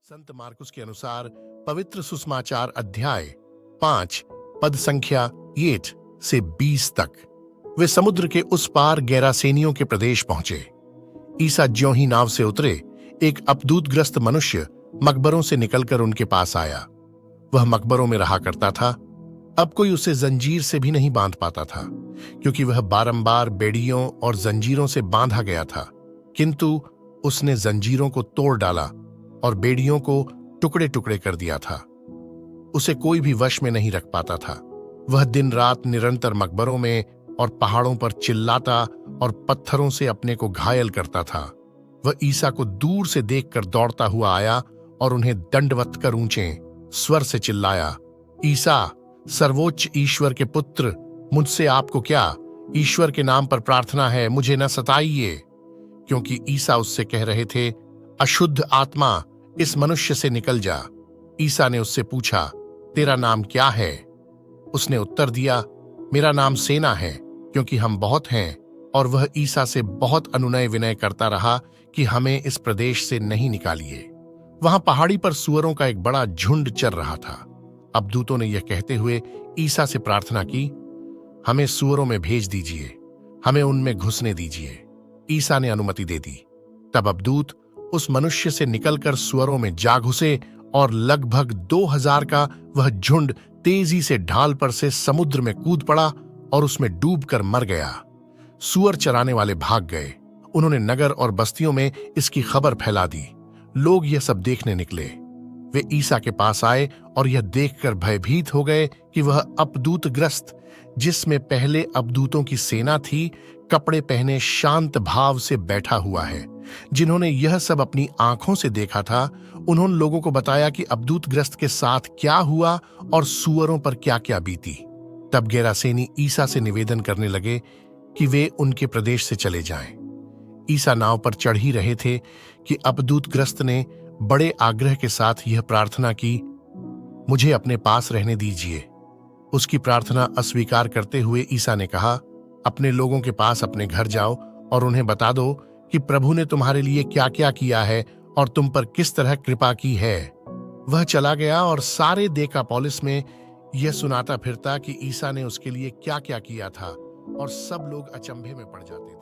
संत मार्कुस के अनुसार पवित्र सुसमाचार अध्याय 5 पद संख्या 8 से 20 तक वे समुद्र के उस पार गेरासेनियों के प्रदेश पहुंचे। ईसा ज्यों ही नाव से उतरे, एक अपदूतग्रस्त मनुष्य मकबरों से निकलकर उनके पास आया। वह मकबरों में रहा करता था। अब कोई उसे जंजीर से भी नहीं बांध पाता था, क्योंकि वह बारंबार बेड़ियों और जंजीरों से बांधा गया था। किंतु उसने जंजीरों को तोड़ डाला और बेड़ियों को टुकड़े टुकड़े कर दिया था। उसे कोई भी वश में नहीं रख पाता था। वह दिन रात निरंतर मकबरों में और पहाड़ों पर चिल्लाता और पत्थरों से अपने को घायल करता था। वह ईसा को दूर से देखकर दौड़ता हुआ आया और उन्हें दंडवत कर ऊंचे स्वर से चिल्लाया, ईसा, सर्वोच्च ईश्वर के पुत्र, मुझसे आपको क्या? ईश्वर के नाम पर प्रार्थना है, मुझे न सताइए। क्योंकि ईसा उससे कह रहे थे, अशुद्ध आत्मा, इस मनुष्य से निकल जा। ईसा ने उससे पूछा, तेरा नाम क्या है? उसने उत्तर दिया, मेरा नाम सेना है, क्योंकि हम बहुत हैं। और वह ईसा से बहुत अनुनय विनय करता रहा कि हमें इस प्रदेश से नहीं निकालिए। वहां पहाड़ी पर सूअरों का एक बड़ा झुंड चर रहा था। अब दूतों ने यह कहते हुए ईसा से प्रार्थना की, हमें सूअरों में भेज दीजिए, हमें उनमें घुसने दीजिए। ईसा ने अनुमति दे दी। तब अबदूत उस मनुष्य से निकलकर सूअरों में जा घुसे और लगभग 2000 का वह झुंड तेजी से ढाल पर से समुद्र में कूद पड़ा और उसमें डूबकर मर गया। सूअर चराने वाले भाग गए। उन्होंने नगर और बस्तियों में इसकी खबर फैला दी। लोग यह सब देखने निकले। वे ईसा के पास आए और यह देखकर भयभीत हो गए कि वह अपदूतग्रस्त, जिसमें पहले अपदूतों की सेना थी, कपड़े पहने शांत भाव से बैठा हुआ है। जिन्होंने यह सब अपनी आंखों से देखा था, उन्होंने लोगों को बताया कि अपदूतग्रस्त के साथ क्या हुआ और सूअरों पर क्या क्या बीती। तब गेरासेनी ईसा से निवेदन करने लगे कि वे उनके प्रदेश से चले जाएं। ईसा नाव पर चढ़ ही रहे थे कि अपदूतग्रस्त ने बड़े आग्रह के साथ यह प्रार्थना की, मुझे अपने पास रहने दीजिए। उसकी प्रार्थना अस्वीकार करते हुए ईसा ने कहा, अपने लोगों के पास अपने घर जाओ और उन्हें बता दो कि प्रभु ने तुम्हारे लिए क्या क्या किया है और तुम पर किस तरह कृपा की है। वह चला गया और सारे देकापोलिस में यह सुनाता फिरता कि ईसा ने उसके लिए क्या क्या किया था, और सब लोग अचंभे में पड़ जाते थे।